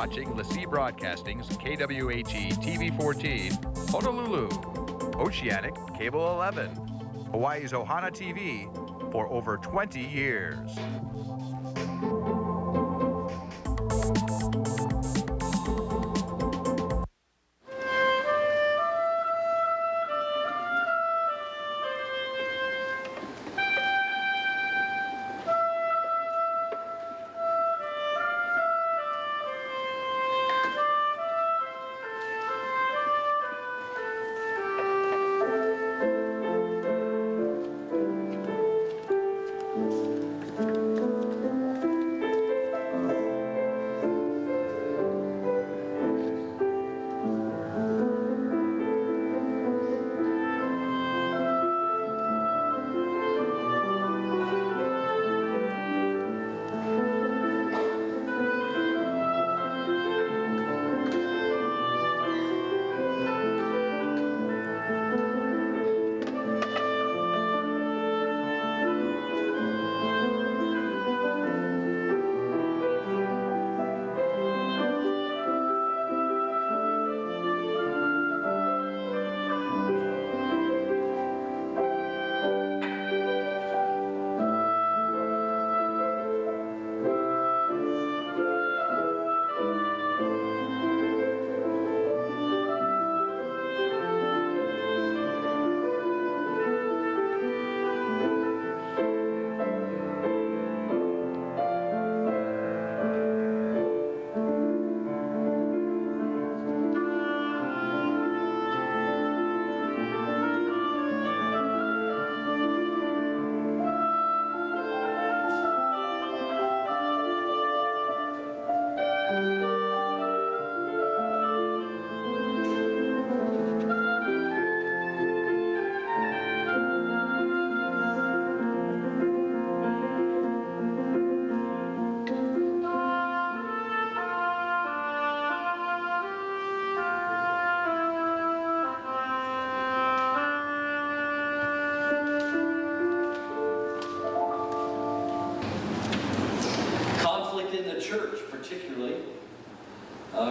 watching LaCie Broadcasting's KWHE TV 14, Honolulu, Oceanic Cable 11, Hawaii's Ohana TV for over 20 years.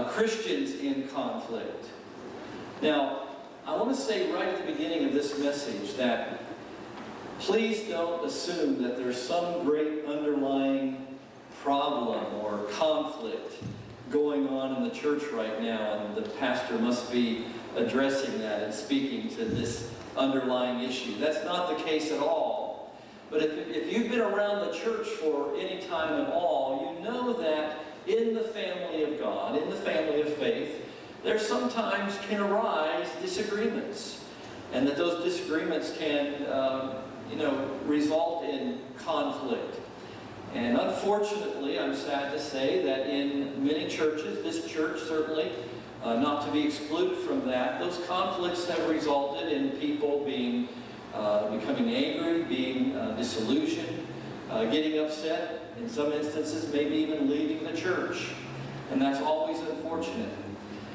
Christians in conflict. Now, I want to say right at the beginning of this message that please don't assume that there's some great underlying problem or conflict going on in the church right now, and the pastor must be addressing that and speaking to this underlying issue. That's not the case at all. But if you've been around the church for any time at all, you know that in the family of God, in the family of faith, there sometimes can arise disagreements, and that those disagreements can, result in conflict. And unfortunately, I'm sad to say that in many churches, this church certainly, not to be excluded from that, those conflicts have resulted in people being becoming angry, being disillusioned, getting upset, in some instances maybe even leaving the church. And that's always unfortunate.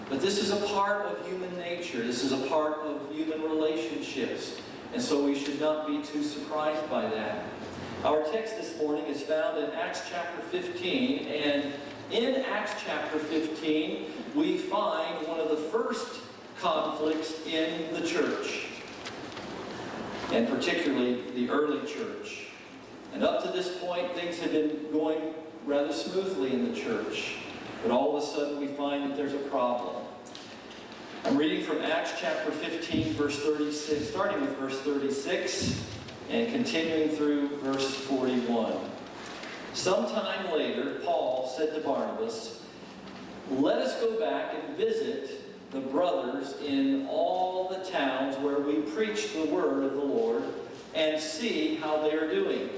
But this is a part of human nature. This is a part of human relationships. And so we should not be too surprised by that. Our text this morning is found in Acts chapter 15. And in Acts chapter 15, we find one of the first conflicts in the church, and particularly the early church. And up to this point, things have been going rather smoothly in the church. But all of a sudden, we find that there's a problem. I'm reading from Acts chapter 15, verse 36, starting with verse 36, and continuing through verse 41. Sometime later, Paul said to Barnabas, "Let us go back and visit the brothers in all the towns where we preach the word of the Lord, and see how they are doing."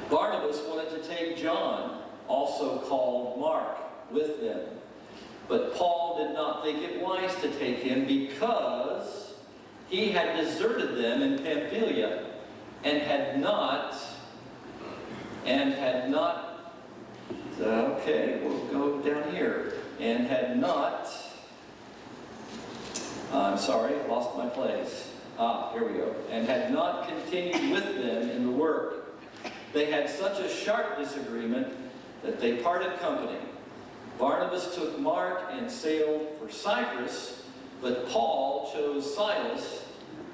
Barnabas wanted to take John, also called Mark, with them. But Paul did not think it wise to take him because he had deserted them in Pamphylia and had not, okay, we'll go down here, and had not, I'm sorry, I lost my place. Here we go. And had not continued with them in the work. They had such a sharp disagreement that they parted company. Barnabas took Mark and sailed for Cyprus, but Paul chose Silas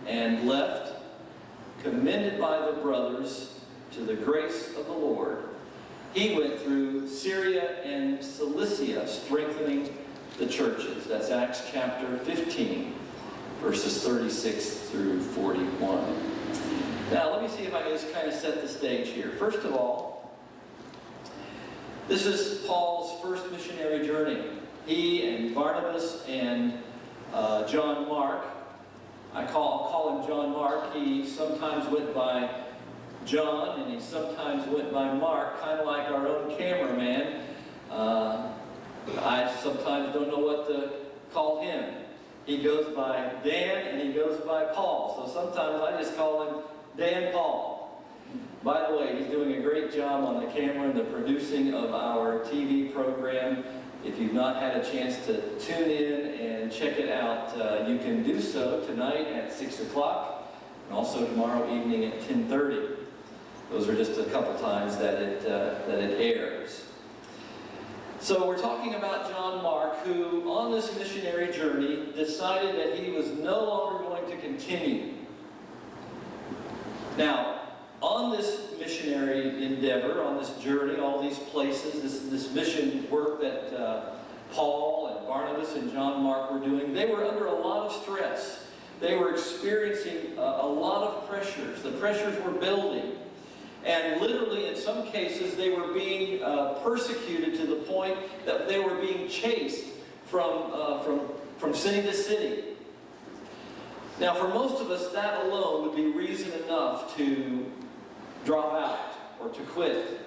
and left, commended by the brothers to the grace of the Lord. He went through Syria and Cilicia, strengthening the churches. That's Acts chapter 15, verses 36 through 41. Now, let me see if I can just kind of set the stage here. First of all, this is Paul's first missionary journey. He and Barnabas and John Mark, I'll call him John Mark. He sometimes went by John, and he sometimes went by Mark, kind of like our own cameraman. I sometimes don't know what to call him. He goes by Dan, and he goes by Paul. So sometimes I just call him Dan Paul. By the way, he's doing a great job on the camera and the producing of our TV program. If you've not had a chance to tune in and check it out, you can do so tonight at 6 o'clock and also tomorrow evening at 10:30. Those are just a couple times that it airs. So we're talking about John Mark, who on this missionary journey decided that he was no longer going to continue. Now, on this missionary endeavor, on this journey, all these places, this mission work that Paul and Barnabas and John Mark were doing, they were under a lot of stress. They were experiencing a lot of pressures. The pressures were building. And literally, in some cases, they were being persecuted to the point that they were being chased from city to city. Now, for most of us, that alone would be reason enough to drop out or to quit.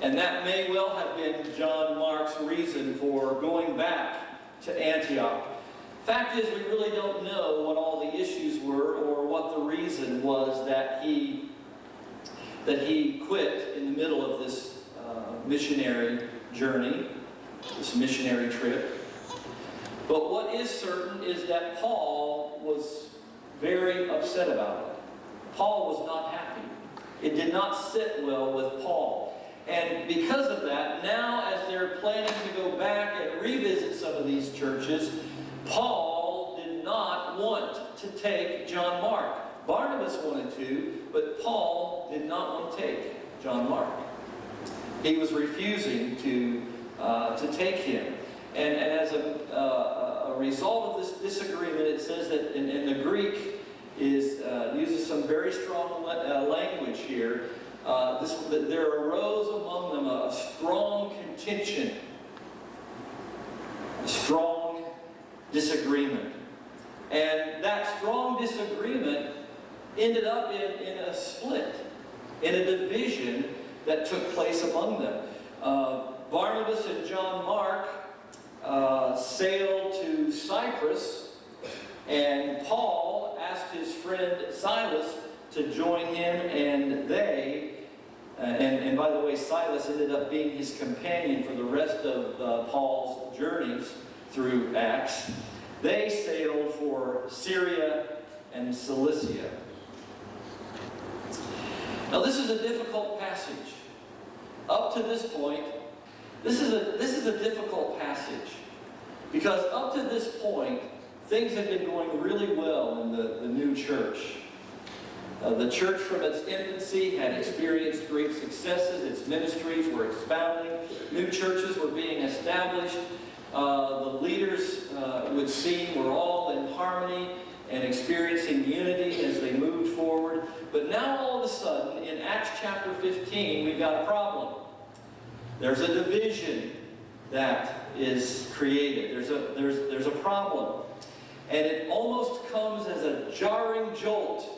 And that may well have been John Mark's reason for going back to Antioch. Fact is, we really don't know what all the issues were or what the reason was that he quit in the middle of this missionary journey, this missionary trip. But what is certain is that Paul was very upset about it. Paul was not happy. It did not sit well with Paul. And because of that, now as they're planning to go back and revisit some of these churches, Paul did not want to take John Mark. Barnabas wanted to, but Paul did not want to take John Mark. He was refusing to take him. And as a result of this disagreement, it says that in the Greek uses some very strong language here. There arose among them a strong contention, a strong disagreement. And that strong disagreement ended up in a split, in a division that took place among them. Barnabas and John Mark sailed to Cyprus, and Paul asked his friend Silas to join him, and and by the way, Silas ended up being his companion for the rest of Paul's journeys through Acts. They sailed for Syria and Cilicia. Now, this is a difficult passage. Up to this point, this is a difficult passage, because up to this point, things have been going really well in the new church. The church from its infancy had experienced great successes. Its ministries were expounding. New churches were being established. The leaders, it would seem, were all in harmony and experiencing unity as they moved forward. But now all of a sudden, in Acts chapter 15, we've got a problem. There's a division that is created. There's a problem. And it almost comes as a jarring jolt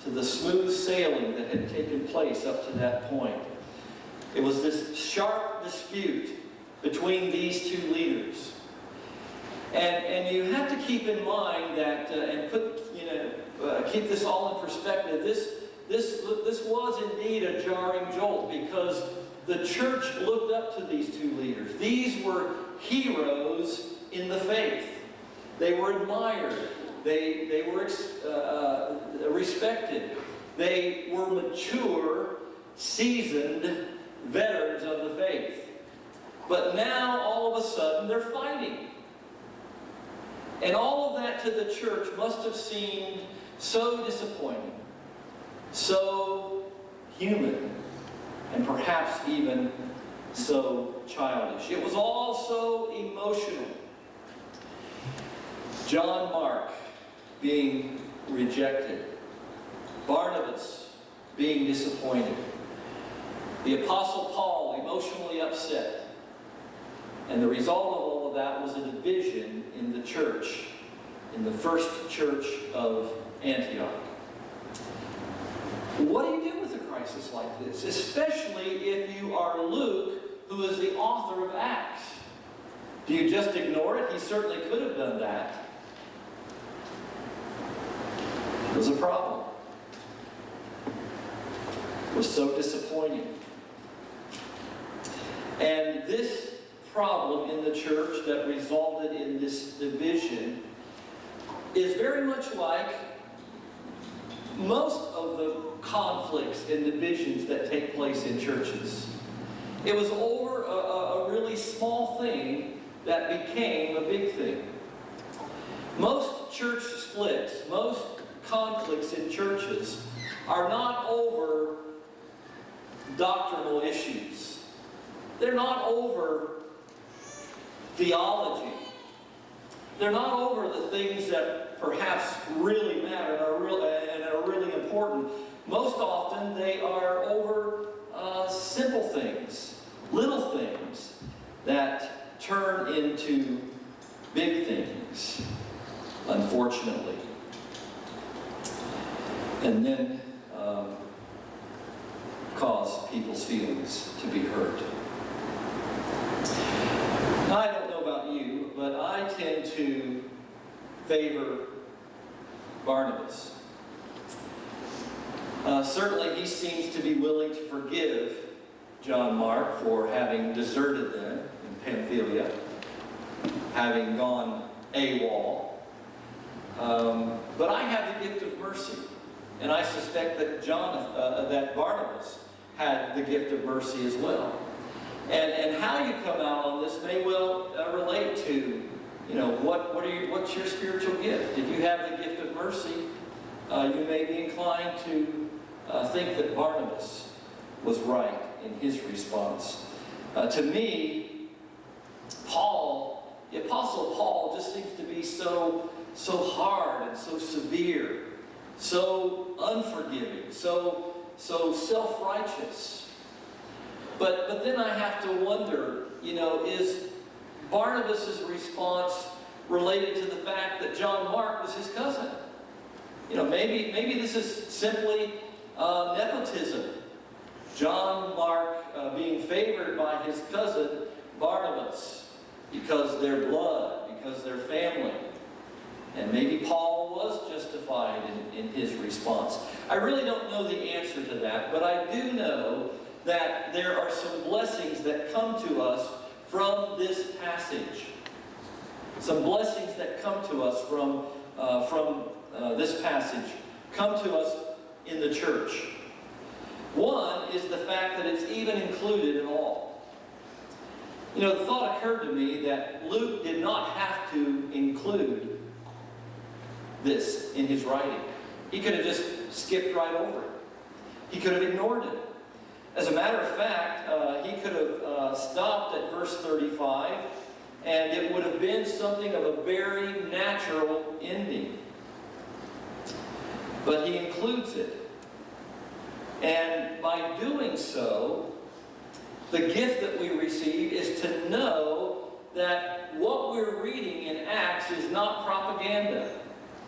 to the smooth sailing that had taken place up to that point. It was this sharp dispute between these two leaders. And you have to keep in mind that, and keep this all in perspective, this was indeed a jarring jolt, because the church looked up to these two leaders. These were heroes in the faith. They were admired. They were respected. They were mature, seasoned veterans of the faith. But now, all of a sudden, they're fighting. And all of that to the church must have seemed so disappointing, so human, and perhaps even so childish. It was all so emotional. John Mark being rejected, Barnabas being disappointed, the Apostle Paul emotionally upset, and the result of all of that was a division in the church, in the first church of Antioch. What do you do with a crisis like this? Especially if you are Luke, who is the author of Acts. Do you just ignore it? He certainly could have done that. It was a problem. It was so disappointing. And this problem in the church that resulted in this division is very much like most of the conflicts and divisions that take place in churches. It was over a really small thing that became a big thing. Most church splits, most conflicts in churches are not over doctrinal issues. They're not over theology. They're not over the things that perhaps really matter and are really important. Most often they are over simple things, little things that turn into big things, unfortunately. And then cause people's feelings to be hurt. Now, I don't know about you, but I tend to favor Barnabas. Certainly, he seems to be willing to forgive John Mark for having deserted them in Pamphylia, having gone AWOL. But I have the gift of mercy, and I suspect that that Barnabas had the gift of mercy as well. And how you come out on this may well relate to, what's your spiritual gift? If you have the gift of mercy, you may be inclined to think that Barnabas was right in his response. To me, the Apostle Paul, just seems to be so hard and so severe, so unforgiving, so self-righteous. But then I have to wonder, is Barnabas' response related to the fact that John Mark was his cousin? Maybe this is simply nepotism. John Mark being favored by his cousin Barnabas because they're blood, because they're family. And maybe Paul was justified in his response. I really don't know the answer to that, but I do know that there are some blessings that come to us from this passage. Some blessings that come to us from this passage come to us in the church. One is the fact that it's even included at all. The thought occurred to me that Luke did not have to include this in his writing. He could have just skipped right over it. He could have ignored it. As a matter of fact, he could have stopped at verse 35, and it would have been something of a very natural ending. But he includes it. And by doing so, the gift that we receive is to know that what we're reading in Acts is not propaganda.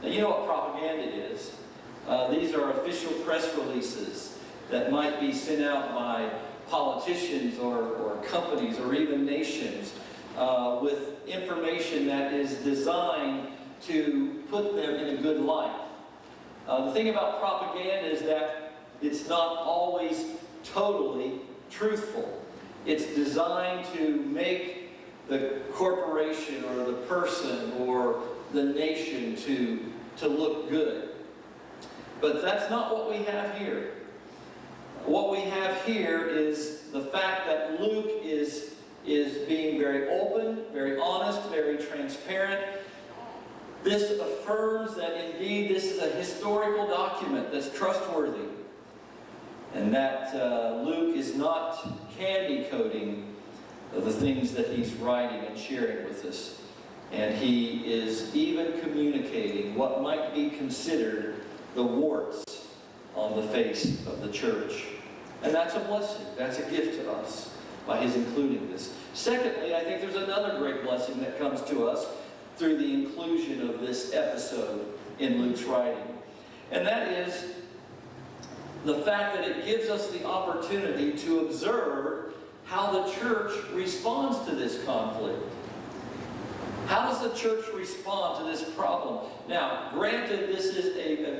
Now, you know what propaganda is. These are official press releases that might be sent out by politicians or companies or even nations with information that is designed to put them in a good light. The thing about propaganda is that it's not always totally truthful. It's designed to make the corporation or the person or the nation to look good. But that's not what we have here. What we have here is the fact that Luke is is being very open, very honest, very transparent. This affirms that indeed this is a historical document that's trustworthy, and that Luke is not candy coating the things that he's writing and sharing with us. And he is even communicating what might be considered the warts on the face of the church. And that's a blessing. That's a gift to us by his including this. Secondly, I think there's another great blessing that comes to us through the inclusion of this episode in Luke's writing. And that is the fact that it gives us the opportunity to observe how the church responds to this conflict. How does the church respond to this problem? Now, granted, this is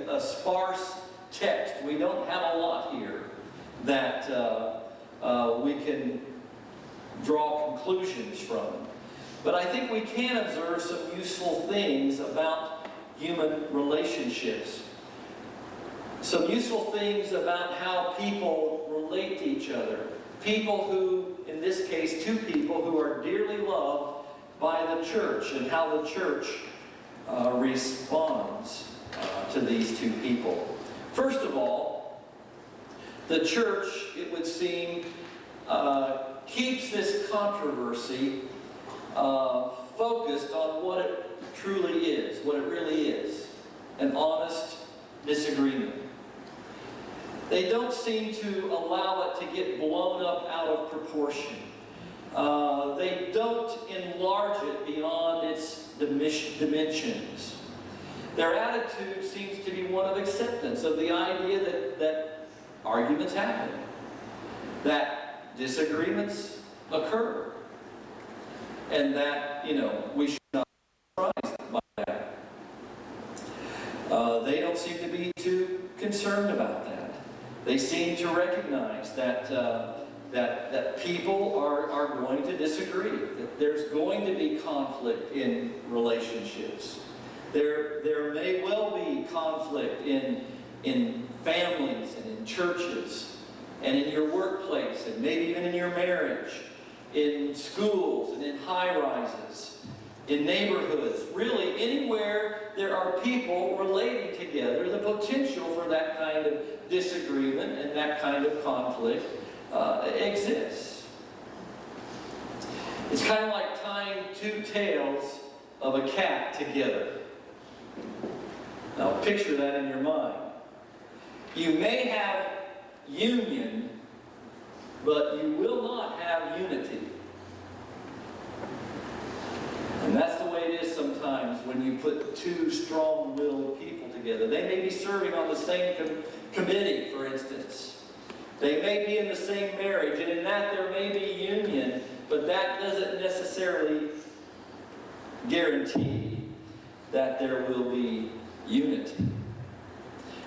a sparse text. We don't have a lot here that we can draw conclusions from. But I think we can observe some useful things about human relationships. Some useful things about how people relate to each other. People who, in this case, two people who are dearly loved by the church, and how the church responds to these two people. First of all, the church, it would seem, keeps this controversy focused on what it truly is, what it really is, an honest disagreement. They don't seem to allow it to get blown up out of proportion. They don't enlarge it beyond its dimensions. Their attitude seems to be one of acceptance of the idea that arguments happen, that disagreements occur, and that, we should not be surprised by that. They don't seem to be too concerned about that. They seem to recognize that that people are going to disagree, that there's going to be conflict in relationships. There may well be conflict in families and in churches and in your workplace and maybe even in your marriage, in schools and in high-rises, in neighborhoods. Really, anywhere there are people relating together, the potential for that kind of disagreement and that kind of conflict exists. It's kind of like tying two tails of a cat together. Now picture that in your mind. You may have union, but you will not have unity. And that's the way it is sometimes when you put two strong-willed people together. They may be serving on the same committee, for instance. They may be in the same marriage, and in that there may be union, but that doesn't necessarily guarantee that there will be unity.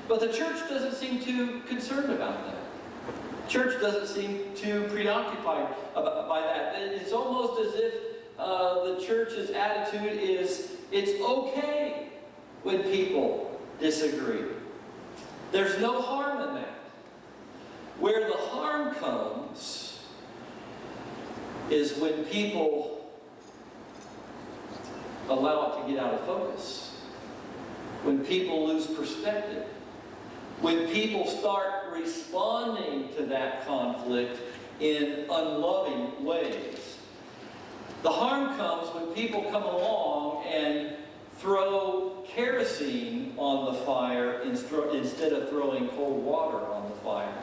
But the church doesn't seem too concerned about that. Church doesn't seem too preoccupied by that. It's almost as if the church's attitude is, it's okay when people disagree. There's no harm in that. Where the harm comes is when people allow it to get out of focus. When people lose perspective. When people start responding to that conflict in unloving ways. The harm comes when people come along and throw kerosene on the fire instead of throwing cold water on the fire.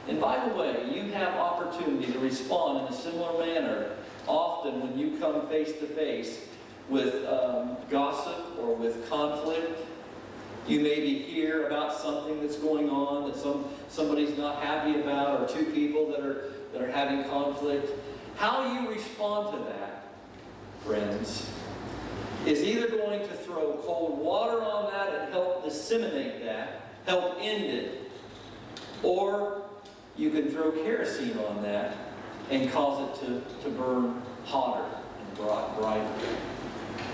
And by the way, you have opportunity to respond in a similar manner often when you come face to face with gossip or with conflict. You maybe hear about something that's going on that somebody's not happy about, or two people that are having conflict. How you respond to that, friends, is either going to throw cold water on that and help disseminate that, help end it, or you can throw kerosene on that and cause it to burn hotter and brighter.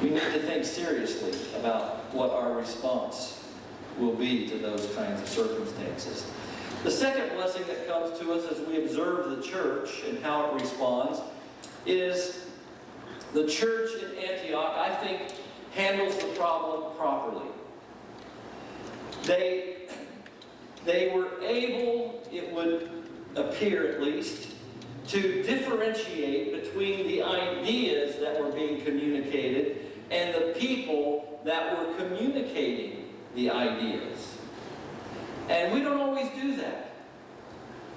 We need to think seriously about what our response will be to those kinds of circumstances. The second blessing that comes to us as we observe the church and how it responds is the church in Antioch, I think, handles the problem properly. They were able, it would appear at least, to differentiate between the ideas that were being communicated and the people that were communicating the ideas. And we don't always do that.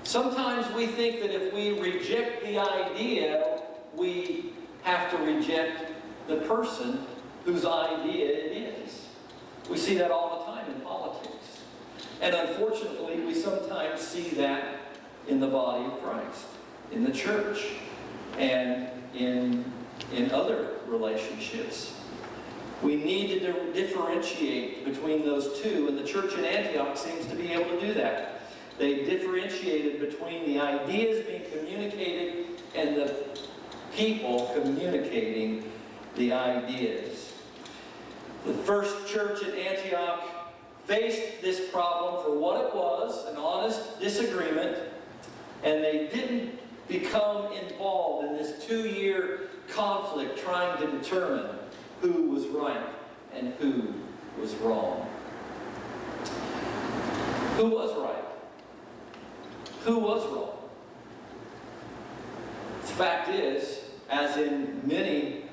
Sometimes we think that if we reject the idea, we have to reject the person whose idea it is. We see that all the time in politics. And unfortunately, we sometimes see that in the body of Christ, in the church, and in other relationships. We need to differentiate between those two, and the church in Antioch seems to be able to do that. They differentiated between the ideas being communicated and the people communicating the ideas. The first church in Antioch faced this problem for what it was, an honest disagreement, and they didn't become involved in this 2-year conflict trying to determine who was right and who was wrong. Who was right? Who was wrong? The fact is, as in many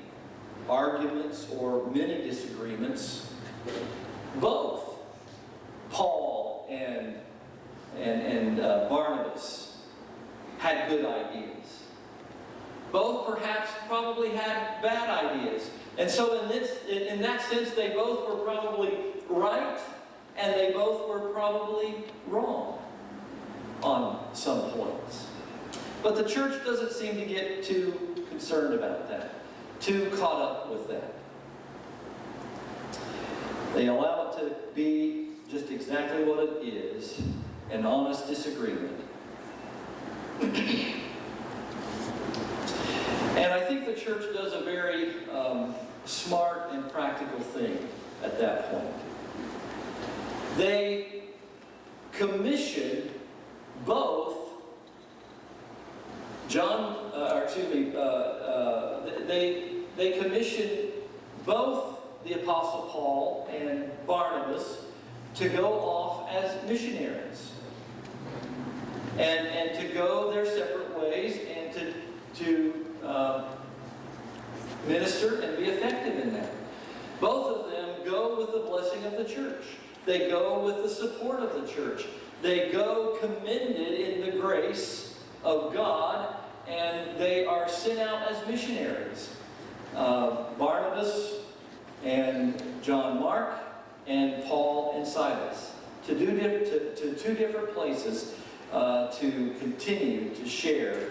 arguments or many disagreements, both Paul and Barnabas had good ideas. Both perhaps probably had bad ideas. And so in that sense, they both were probably right and they both were probably wrong on some points. But the church doesn't seem to get too concerned about that, too caught up with that. They allow it to be just exactly what it is, an honest disagreement. And I think the church does a very smart and practical thing at that point. They commissioned both they commissioned both the Apostle Paul and Barnabas to go off as missionaries and to go their separate ways and to minister and be effective in that. Both of them go with the blessing of the church. They go with the support of the church. They go commended in the grace of God, and they are sent out as missionaries. Barnabas and John Mark and Paul and Silas to two different places to continue to share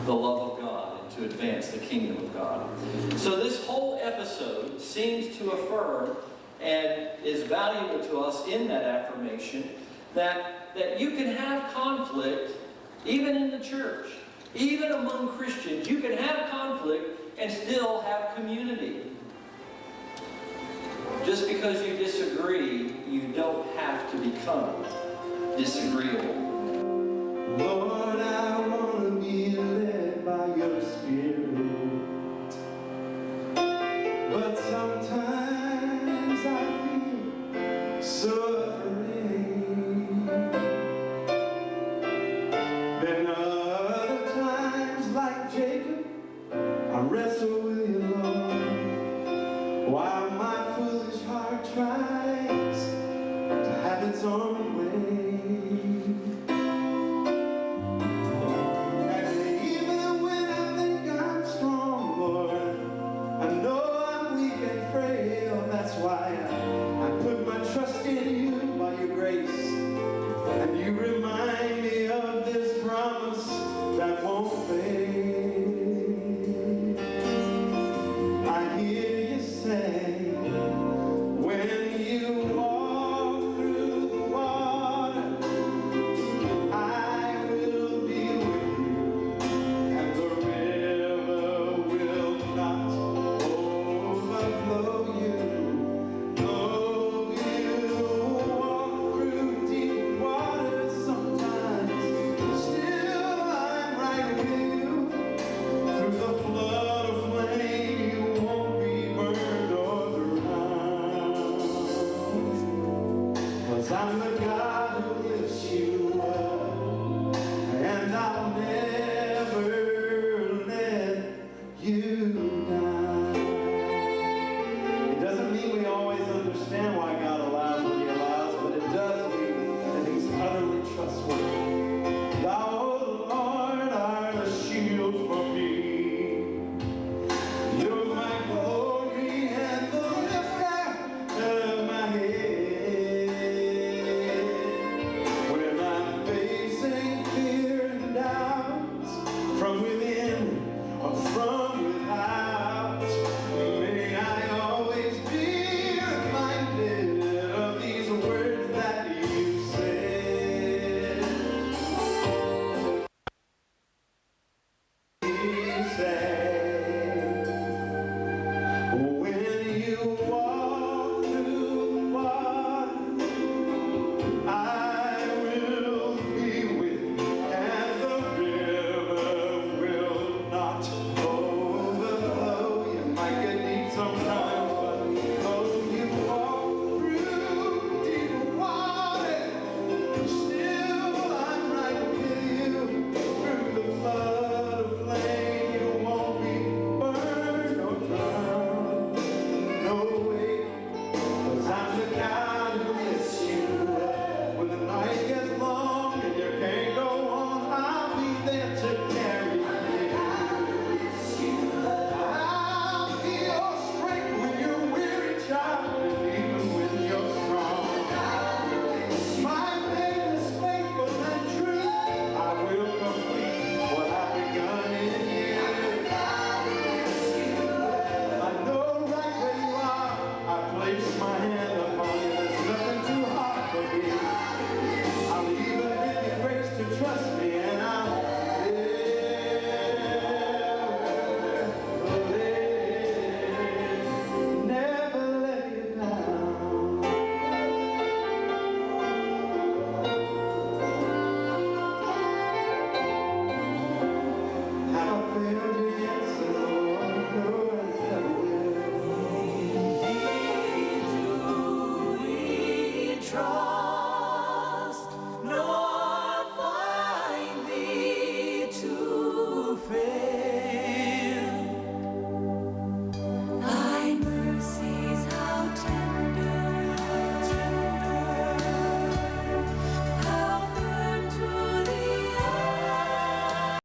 the love of God and to advance the kingdom of God. So this whole episode seems to affirm and is valuable to us in that affirmation that you can have conflict even in the church, even among Christians. You can have conflict and still have community. Just because you disagree, you don't have to become disagreeable. Lord, I want to be led by your Spirit, but sometimes I feel so afraid. Then other times, like Jacob, I wrestle with you, Lord, while my foolish heart tries to have its own way. And you remind me of this promise that won't fade.